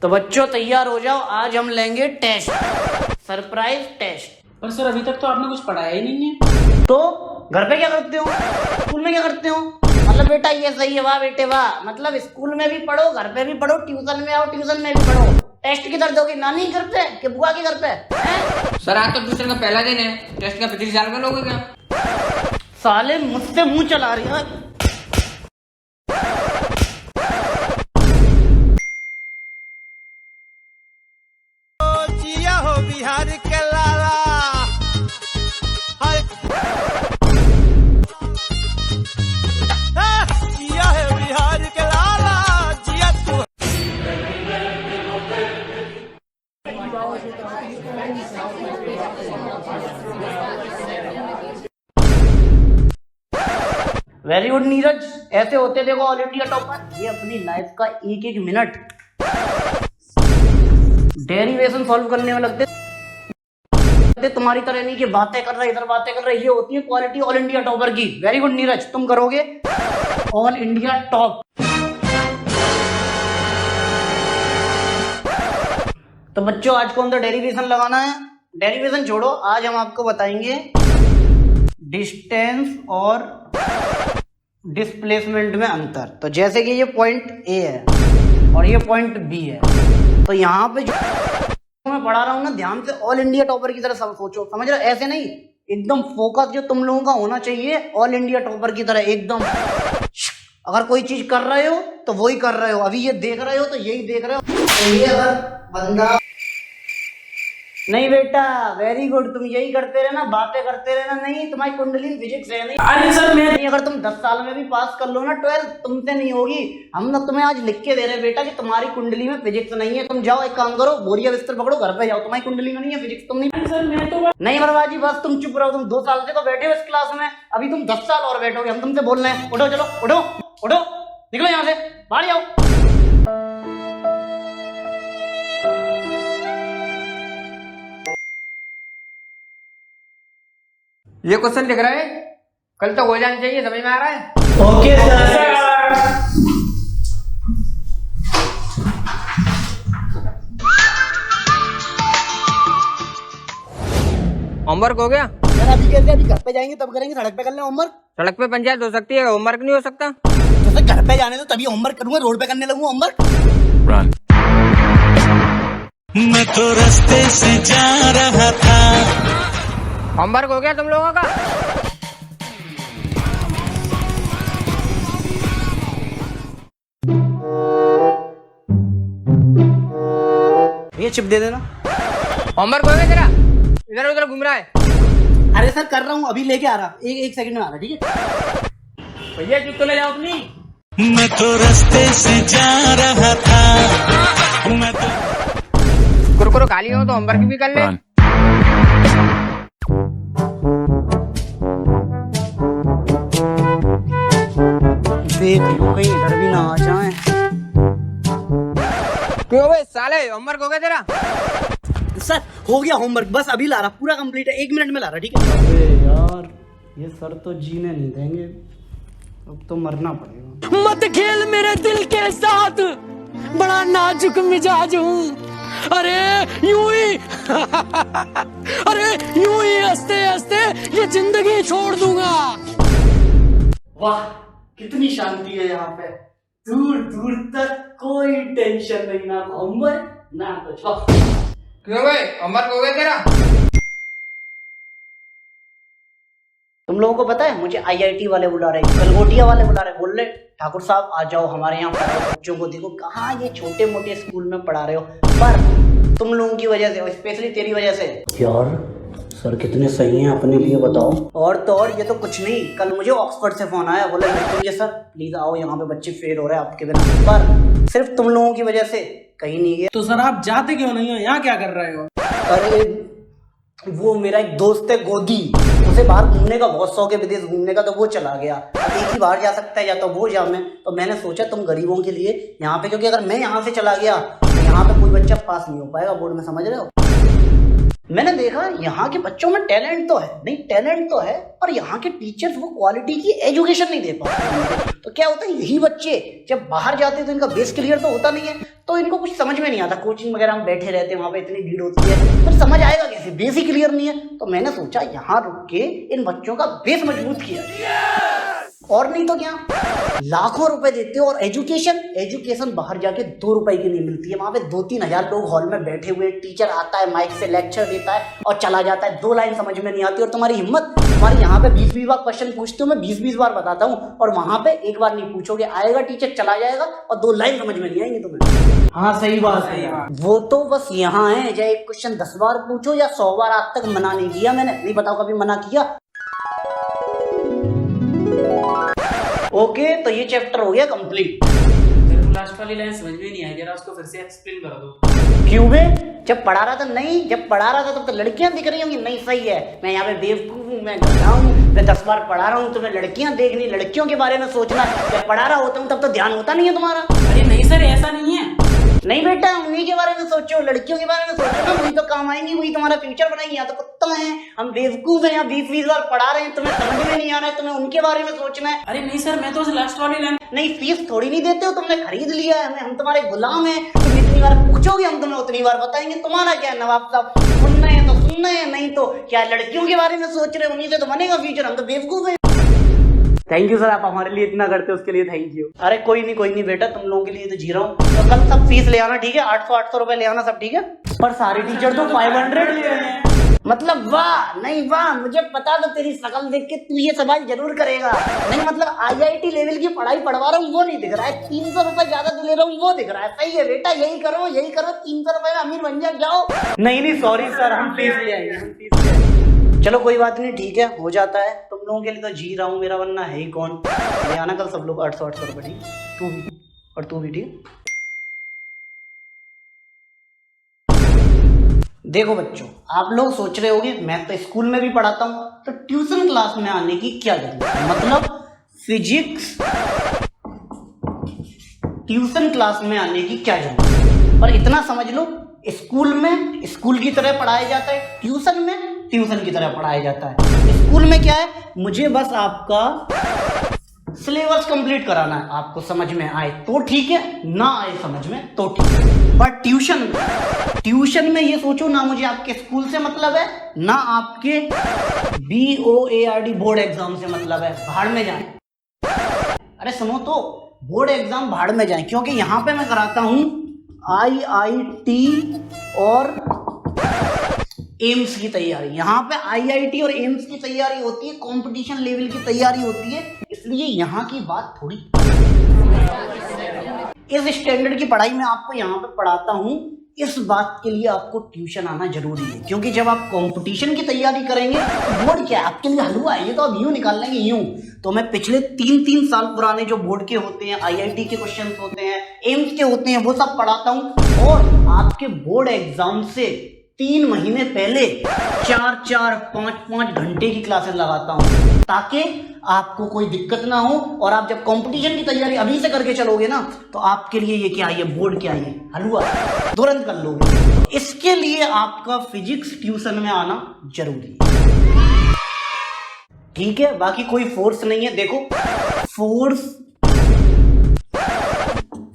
तो बच्चों तैयार हो जाओ, आज हम लेंगे टेस्ट, सरप्राइज टेस्ट। पर सर अभी तक तो आपने कुछ पढ़ाया ही नहीं है। तो घर पे क्या करते हो, स्कूल में क्या करते हो? मतलब बेटा ये सही है, वाह बेटे वाह। मतलब स्कूल में भी पढ़ो, घर पे भी पढ़ो, ट्यूशन में आओ, ट्यूशन में भी पढ़ो। टेस्ट किधर दोगे, नानी घर पे कि बुआ के घर पे हैं? सर आज तो ट्यूशन का पहला दिन है, टेस्ट का पिछले साल में लोगे क्या? साले मुझसे मुंह चला रही है। जिया हो बिहार के लाला, हाय जिया है बिहार के लाला, जिया तू। वेरी गुड नीरज, ऐसे होते देखो ऑल इंडिया टॉपर। ये अपनी लाइफ का एक एक मिनट डेरिवेशन सॉल्व करने में लगते, तुम्हारी तरह नहीं कि बातें कर रहे इधर बातें कर रहे। ये होती है क्वालिटी ऑल इंडिया टॉपर की। वेरी गुड नीरज, तुम करोगे ऑल इंडिया टॉप। तो बच्चों आज कौन सा डेरिवेशन लगाना है? डेरिवेशन छोड़ो, आज हम आपको बताएंगे डिस्टेंस और डिस्प्लेसमेंट में अंतर। तो जैसे कि ये पॉइंट ए है और ये पॉइंट बी है, तो यहाँ पे जो मैं पढ़ा रहा हूँ ना, ध्यान से ऑल इंडिया टॉपर की तरह सब सोचो, समझ रहे हो? ऐसे नहीं, एकदम फोकस जो तुम लोगों का होना चाहिए ऑल इंडिया टॉपर की तरह एकदम। अगर कोई चीज कर रहे हो तो वही कर रहे हो, अभी ये देख रहे हो तो यही देख रहे हो। तो ये अगर बंदा नहीं बेटा, वेरी गुड, तुम यही करते रहना, बातें करते रहना। नहीं, तुम्हारी कुंडली फिजिक्स है नहीं। अरे सर मैं अगर तुम 10 साल में भी पास कर लो ना 12, तुमसे नहीं होगी। हम लोग तुम्हें आज लिख के दे रहे हैं बेटा कि तुम्हारी कुंडली में फिजिक्स नहीं है। तुम जाओ एक काम करो, बोरिया बिस्तर पकड़ो, घर पे जाओ, तुम्हारी कुंडली में नहीं है फिजिक्स। तुम नहीं सर मैं तो नहीं बर्बादी, बस तुम चुप रहो। तुम 2 साल से तो बैठे हो इस क्लास में, अभी तुम 10 साल और बैठोगे। हम तुमसे बोल रहे हैं उठो, चलो उठो उठो, निकलो यहाँ से, बाहर जाओ। ये क्वेश्चन दिख रहा है, कल तक हो जाना चाहिए, समझ में आ रहा है? Okay sir. होमवर्क हो गया? सर अभी कैसे, अभी घर पे जाएंगे तब करेंगे, सड़क पे कर लें होमवर्क। सड़क पे पंचायत हो सकती है, होमवर्क नहीं हो सकता? तो सर घर पे जाने दो, तभी होमवर्क करूंगा, रोड पे करने लगूंगा होमवर्क। मैं तो रास्ते से जा रहा था। होमवर्क हो गया तुम लोगों का? ये चिप दे देना। होमवर्क हो गया तेरा? इधर उधर घूम रहा है। अरे सर कर रहा हूँ, अभी लेके आ रहा, एक सेकंड में आ रहा, ठीक है? भैया चिप तो ले जाओ अपनी। मैं तो रास्ते से जा रहा था, मैं तो कुरकुरो खाली हो तो होमवर्क भी कर ले। देख लो कहीं इधर भी ना आ जाए। क्यों भाई साले, होमवर्क हो गया तेरा? सर हो गया होमवर्क, बस अभी ला रहा, पूरा कंप्लीट है, 1 मिनट में ला रहा, ठीक है? अरे यार ये सर तो जीने नहीं देंगे, अब तो मरना पड़ेगा। मत खेल मेरे दिल के साथ, बड़ा नाजुक मिजाज हूँ। अरे यूं ही अरे यूं ही हंसते हंसते ये जिंदगी छोड़ दूंगा। वाह कितनी शांति है यहाँ पे, दूर दूर तक कोई टेंशन नहीं, ना होमवर्क ना कुछ। क्यों भाई, होमवर्क हो गया तेरा? तुम लोगों को पता है मुझे आईआईटी वाले बुला रहे, गलगोटिया वाले बुला रहे, बोल रहे ठाकुर साहब आ जाओ हमारे यहाँ पढ़ाओ बच्चों को। देखो कहाँ ये छोटे मोटे स्कूल में पढ़ा रहे हो, पर तुम लोगों की वजह से, स्पेशली तेरी वजह से। यार सर कितने सही हैं अपने लिए, बताओ। और तो और ये तो कुछ नहीं, कल मुझे ऑक्सफोर्ड से फोन आया, बोले ये सर प्लीज आओ, यहाँ पे बच्चे फेल हो रहे हैं आपके बिना, पर सिर्फ तुम लोगों की वजह से कहीं नहीं गया। तो सर आप जाते क्यों नहीं हो, यहाँ क्या कर रहे हो? अरे वो मेरा एक दोस्त है गोदी, उसे बाहर घूमने का बहुत शौक है, विदेश घूमने का, तो वो चला गया। अब एक ही बाहर जा सकता है, या तो वो या मैं। तो मैंने सोचा तुम गरीबों के लिए यहाँ पे, क्योंकि अगर मैं यहाँ से चला गया तो यहाँ पे कोई बच्चा पास नहीं हो पाएगा बोर्ड में, समझ रहे हो? मैंने देखा यहाँ के बच्चों में टैलेंट तो है, नहीं टैलेंट तो है, पर यहाँ के टीचर्स वो क्वालिटी की एजुकेशन नहीं दे पाते। तो क्या होता है, यही बच्चे जब बाहर जाते हैं तो इनका बेस क्लियर तो होता नहीं है, तो इनको कुछ समझ में नहीं आता। कोचिंग वगैरह में बैठे रहते हैं, वहाँ पे इतनी भीड़ होती है, तो समझ आएगा कैसे, बेस ही क्लियर नहीं है। तो मैंने सोचा यहाँ रुक के इन बच्चों का बेस मजबूत किया, और नहीं तो क्या, लाखों रुपए देते हो। और एजुकेशन बाहर जाके 2 रुपए की नहीं मिलती है। वहां पे 2-3 हजार लोग हॉल में बैठे हुए, टीचर आता है माइक से लेक्चर देता है और चला जाता है, 2 लाइन समझ में नहीं आती। और तुम्हारी हिम्मत, तुम्हारी यहाँ पे 20-20 बार क्वेश्चन पूछते हो, मैं 20-20 बार बताता हूँ, और वहां पे एक बार नहीं पूछोगे, आएगा टीचर चला जाएगा और 2 लाइन समझ में नहीं आएंगे तुम्हें। हाँ सही बात है। वो तो बस यहाँ है, चाहे एक क्वेश्चन 10 बार पूछो या 100 बार, आज तक मना नहीं किया मैंने। नहीं बताओ कभी मना किया? ओके, तो ये चैप्टर हो गया कंप्लीट। मेरे को लास्ट वाली लाइन समझ में नहीं आई, जरा उसको फिर से एक्सप्लेन कर दो। क्यों बे? जब पढ़ा रहा था जब पढ़ा रहा था तब तो लड़कियां दिख रही होंगी। नहीं सही है, मैं यहाँ पे बेवकूफ हूँ, मैं गधा हूँ, मैं 10 बार पढ़ा रहा हूँ, तुम्हें लड़कियां देखनी, लड़कियों के बारे में सोचना। जब पढ़ा रहा होता हूँ तब तो ध्यान होता नहीं है तुम्हारा। अरे नहीं सर, ऐसा नहीं है। नहीं बेटा, उन्हीं के बारे में सोचो, लड़कियों के बारे में सोचो ना, वही तो काम आएंगी, वही तुम्हारा फ्यूचर बनाएंगी। यहाँ तो कुत्ता है, हम बेवकूफ हैं, यहाँ 20-20 बार पढ़ा रहे हैं, तुम्हें समझ में नहीं आ रहा है, तुम्हें उनके बारे में सोचना है। अरे नहीं सर, मैं तो उस लास्ट वाली लाइन। नहीं, फीस थोड़ी नहीं देते हो, तुमने खरीद लिया है, हम तुम्हारे गुलाम हैं। तुम जितनी बार पूछोगे हम तुम्हें उतनी बार बताएंगे। तुम्हारा क्या है नवाब साहब, सुनना है तो सुनना है, नहीं तो क्या लड़कियों के बारे में सोच रहे हो, उन्हीं से तो बनेगा फ्यूचर, हम तो बेवकूफ हैं। थैंक यू सर, आप हमारे लिए इतना करते हो, उसके लिए थैंक यू। अरे कोई नहीं बेटा, तुम लोगों के लिए तो जी रहा हूँ। तो कल सब फीस ले आना, ठीक है? 800 रुपए ले आना सब, ठीक है? पर सारे टीचर तो 500 ले रहे हैं। मतलब वाह, नहीं वाह, मुझे पता था तेरी शकल देख के तू ये सवाल जरूर करेगा। नहीं मतलब IIT लेवल की पढ़ाई पढ़वा रहा हूँ वो नहीं दिख रहा है, 300 रुपए ज्यादा दे रहा हूँ वो दिख रहा है। सही है बेटा, यही करो 300 रुपए में अमीर बन जाओ। नहीं सॉरी सर, हम फीस ले आएंगे। चलो कोई बात नहीं, ठीक है, हो जाता है। तुम लोगों के लिए तो जी रहा हूँ, मेरा वरना है ही कौन। ले आना कल सब लोग 800 रुपए, ठीक? तू भी और तू भी, ठीक? देखो बच्चों, आप लोग सोच रहे होगे मैं तो स्कूल में भी पढ़ाता हूँ, तो ट्यूशन क्लास में आने की क्या जरूरत है? मतलब फिजिक्स ट्यूशन क्लास में आने की क्या जरूरत है? पर इतना समझ लो, स्कूल में स्कूल की तरह पढ़ाया जाता है, ट्यूशन में ट्यूशन की तरह पढ़ाया जाता है। स्कूल में क्या है, मुझे बस आपका सिलेबस कंप्लीट कराना है, आपको समझ में आए तो ठीक है, ना आए समझ में तो ठीक है। पर ट्यूशन में ये सोचो ना, मुझे आपके स्कूल से मतलब है, ना आपके BOARD बोर्ड एग्जाम से मतलब है। भाड़ में जाएं। अरे सुनो तो, बोर्ड एग्जाम भाड़ में जाएं, क्योंकि यहाँ पे मैं कराता हूँ IIT और एम्स की तैयारी। यहाँ पे IIT और एम्स की तैयारी होती है, कंपटीशन लेवल की तैयारी होती है, इसलिए यहाँ की बात थोड़ी इस स्टैंडर्ड की पढ़ाई में आपको यहाँ पे पढ़ाता हूँ। इस बात के लिए आपको ट्यूशन आना जरूरी है, क्योंकि जब आप कंपटीशन की तैयारी करेंगे तो बोर्ड क्या है आपके लिए हलवा है, ये तो आप यूं निकाल लेंगे यूं। तो मैं पिछले 3 साल पुराने जो बोर्ड के होते हैं, IIT के क्वेश्चन होते हैं, एम्स के होते हैं, वो सब पढ़ाता हूँ। और आपके बोर्ड एग्जाम से 3 महीने पहले 4-5 घंटे की क्लासेस लगाता हूँ, ताकि आपको कोई दिक्कत ना हो। और आप जब कंपटीशन की तैयारी अभी से करके चलोगे ना, तो आपके लिए ये क्या है, बोर्ड क्या है, हलवा तुरंत कर लोगे। इसके लिए आपका फिजिक्स ट्यूशन में आना जरूरी है, ठीक है? बाकी कोई फोर्स नहीं है। देखो,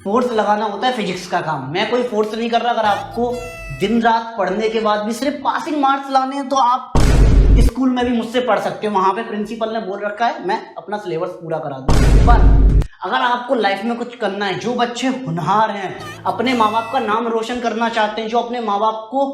फोर्स लगाना होता है फिजिक्स का काम, मैं कोई फोर्स नहीं कर रहा। अगर आपको दिन रात पढ़ने के बाद भी सिर्फ पासिंग मार्क्स लाने हैं तो आप स्कूल में भी मुझसे पढ़ सकते हो, वहां पे प्रिंसिपल ने बोल रखा है मैं अपना सिलेबस पूरा करा दूं। पर अगर आपको लाइफ में कुछ करना है, जो बच्चे होनहार हैं, अपने माँ बाप का नाम रोशन करना चाहते हैं, जो अपने माँ बाप को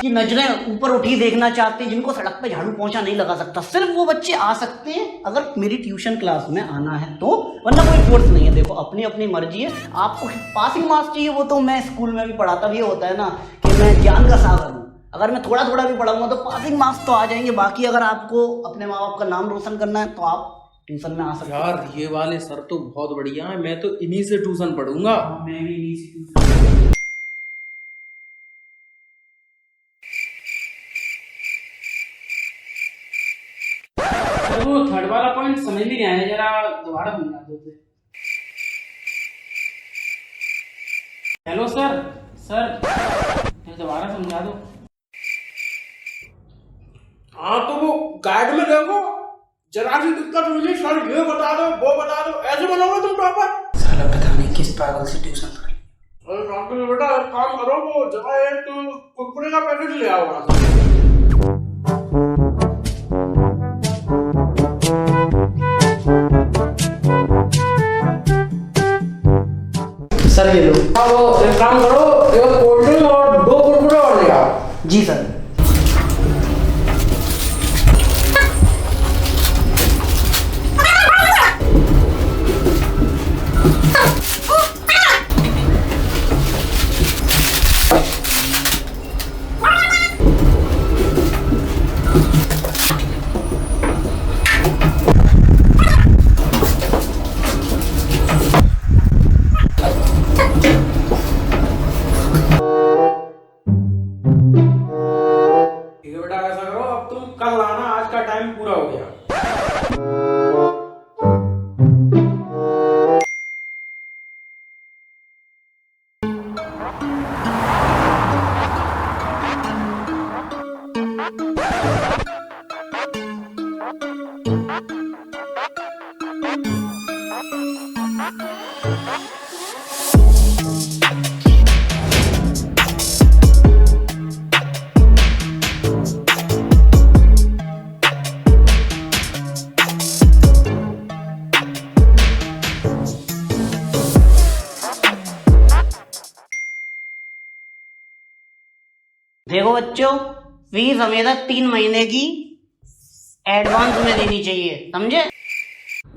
की नजरें ऊपर उठी देखना चाहते हैं, जिनको सड़क पे झाड़ू पोंछा नहीं लगा सकता, सिर्फ वो बच्चे आ सकते हैं अगर मेरी ट्यूशन क्लास में आना है तो, वरना कोई फोर्स नहीं है। देखो, अपनी अपनी मर्जी है। आपको पासिंग मार्क्स चाहिए, वो तो मैं स्कूल में भी पढ़ाता भी होता है ना कि मैं ज्ञान का सागर हूँ। अगर मैं थोड़ा भी पढ़ाऊंगा तो पासिंग मार्क्स तो आ जाएंगे। बाकी अगर आपको अपने माँ बाप का नाम रोशन करना है तो आप ट्यूशन में आ सकते हैं। यार ये वाले सर तो बहुत बढ़िया है, मैं तो इन्हीं से ट्यूशन पढ़ूंगा। मैं भी इन्हीं से ट्यूशन। वो थर्ड वाला पॉइंट समझ में नहीं आया, जरा दोबारा समझा दो। हेलो सर, दोबारा समझा दो। हाँ तो वो गाइड में देखो, जरा सी दिक्कत हुई, सर ये बता दो वो बता दो, ऐसे बनोगे तुम टॉपर? साला पता नहीं किस पागल से ट्यूशन पढ़ ली। अरे राहुल बेटा एक काम करो, वो जरा एक कुरकुरे का पैकेट ले आओ वहां से। सर ये लो। हाँ वो एक काम करो, एक कोल्ड ड्रिंक और 2 कुरकुरे और ले आओ। जी सर। ठीक है बेटा, ऐसा करो अब तुम कल आना, आज का टाइम पूरा हो गया। देखो बच्चों, फीस हमेशा 3 महीने की एडवांस में देनी चाहिए, समझे?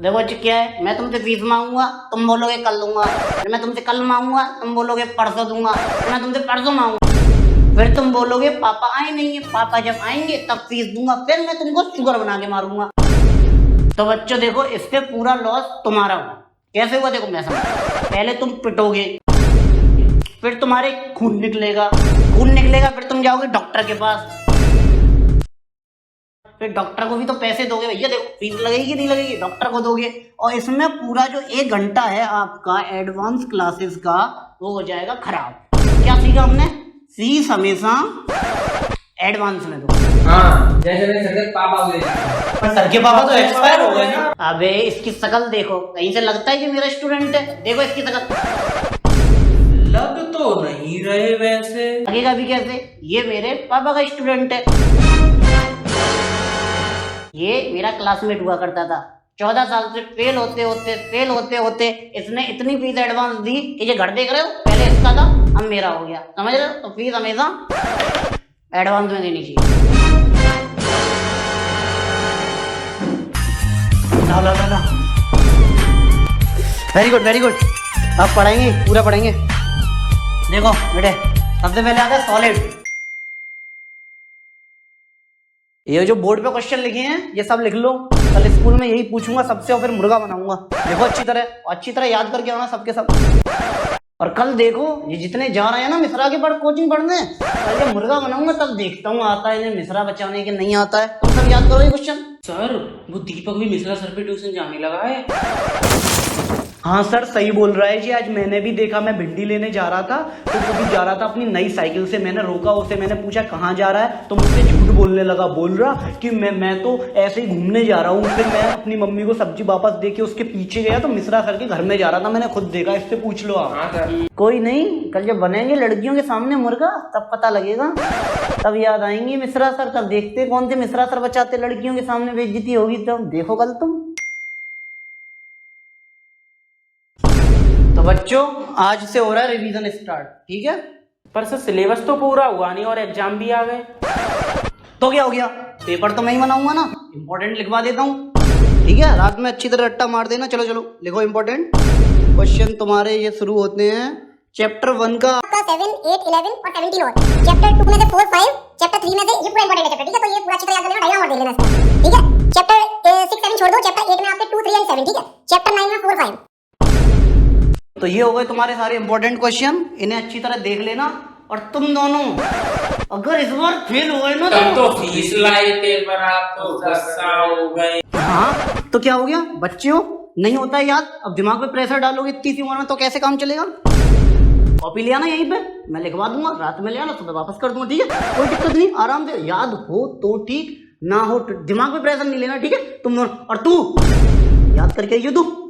देखो बच्चे क्या है, मैं तुमसे फीस मांगूंगा, तुम बोलोगे कल दूंगा, फिर मैं तुमसे कल मांगूंगा, तुम बोलोगे परसों दूंगा, फिर मैं तुमसे परसों मांगूंगा, फिर तुम बोलोगे पापा आए नहीं है, पापा जब आएंगे तब फीस दूंगा, फिर मैं तुमको शुगर बना के मारूंगा। तो बच्चों देखो, इससे पूरा लॉस तुम्हारा हुआ। कैसे हुआ देखो मैं समझ। पहले तुम पिटोगे, फिर तुम्हारे खून निकलेगा, फिर तुम जाओगे डॉक्टर के पास, फिर डॉक्टर को भी तो पैसे दोगे भैया। देखो फीस लगेगी नहीं लगेगी, डॉक्टर को दोगे, और इसमें पूरा जो 1 घंटा है आपका एडवांस क्लासेस का वो हो जाएगा खराब। क्या सीखा हमने? फीस हमेशा एडवांस में दो। हाँ, जैसे मेरे सर के पापा हुए। पर सर के पापा तो एक्सपायर हो गए ना। अबे इसकी शकल देखो, कहीं से लगता है कि मेरा स्टूडेंट है। देखो इसकी शकल, लग तो नहीं रहे वैसे। लगेगा भी कैसे? ये मेरे पापा का स्टूडेंट है, ये मेरा क्लासमेट हुआ करता था। 14 साल से फेल होते होते इसने इतनी फीस एडवांस दी कि ये घर देख रहे हो, पहले इसका था अब मेरा हो गया, समझ रहे हो? तो फीस हमेशा एडवांस में देनी चाहिए। ला वेरी गुड। अब पढ़ाएंगे, पूरा पढ़ेंगे। देखो बेटे, सबसे पहले आता है सॉलिड। ये जो बोर्ड पे क्वेश्चन लिखे हैं ये सब लिख लो, कल स्कूल में यही पूछूंगा सबसे, और फिर मुर्गा बनाऊंगा। देखो अच्छी तरह याद करके आना सबके सब। और कल देखो ये जितने जा रहे हैं ना मिश्रा के कोचिंग पढ़ने, कल जब मुर्गा बनाऊंगा तब देखता हूँ आता है इन्हें मिश्रा बचाने के नहीं आता है। तुम सब याद करो ये क्वेश्चन। सर वो दीपक भी मिश्रा सर पे ट्यूशन जाने लगा है। हाँ सर सही बोल रहा है जी, आज मैंने भी देखा। मैं भिंडी लेने जा रहा था तो वो भी जा रहा था अपनी नई साइकिल से। मैंने रोका उसे, मैंने पूछा कहाँ जा रहा है, तो मुझसे झूठ बोलने लगा। बोल रहा कि मैं तो ऐसे ही घूमने जा रहा हूँ। फिर मैं अपनी मम्मी को सब्जी वापस दे के उसके पीछे गया तो मिश्रा सर के घर में जा रहा था। मैंने खुद देखा, इससे पूछ लो आप। हाँ सर। कोई नहीं, कल जब बनेंगे लड़कियों के सामने मुर्गा तब पता लगेगा, तब याद आएंगे मिश्रा सर। तब देखते कौन से मिश्रा सर बचाते लड़कियों के सामने, बेइज्जती होगी तब देखो कल तुम। तो बच्चों आज से हो रहा है रिवीजन स्टार्ट, ठीक है? पर सर सिलेबस तो पूरा हुआ नहीं और एग्जाम भी आ गए। तो क्या हो गया, पेपर तो मैं ही बनाऊंगा ना, इंपॉर्टेंट लिखवा देता हूँ, ठीक है? रात में अच्छी तरह रट्टा मार देना। चलो लिखो इंपॉर्टेंट क्वेश्चन तुम्हारे। ये शुरू होते हैं चैप्टर 1 का 7, 8, 11 और 17 और चैप्टर 2 में से 4, 5, चैप्टर 3 में से ये पूरा इंपॉर्टेंट है चैप्टर, ठीक है? तो ये पूरा अच्छी तरह याद कर लेना, डायग्राम और देख लेना इसका, ठीक है? चैप्टर 6, 7 छोड़ दो, चैप्टर 8 में आपके 2, 3 और 7, ठीक है? चैप्टर 9 में 4, 5। तो ये हो गए तुम्हारे सारे इंपॉर्टेंट क्वेश्चन, इन्हें अच्छी तरह देख लेना। और तुम दोनों अगर इस बार फेल हो गए ना तो फीस लाई थे पर आप तो गुस्सा हो गए। हाँ तो क्या हो गया बच्चों, नहीं होता है याद। अब दिमाग पे प्रेशर डालोगे इतनी सी उम्र में तो कैसे काम चलेगा? कॉपी ले आना, यहीं पे मैं लिखवा दूंगा, रात में ले आना, सुबह वापस कर दूंगा, ठीक है? कोई दिक्कत नहीं, आराम से याद हो तो ठीक, ना हो तो दिमाग पे प्रेशर नहीं लेना, ठीक है? तुम और तू याद करके आइए तू।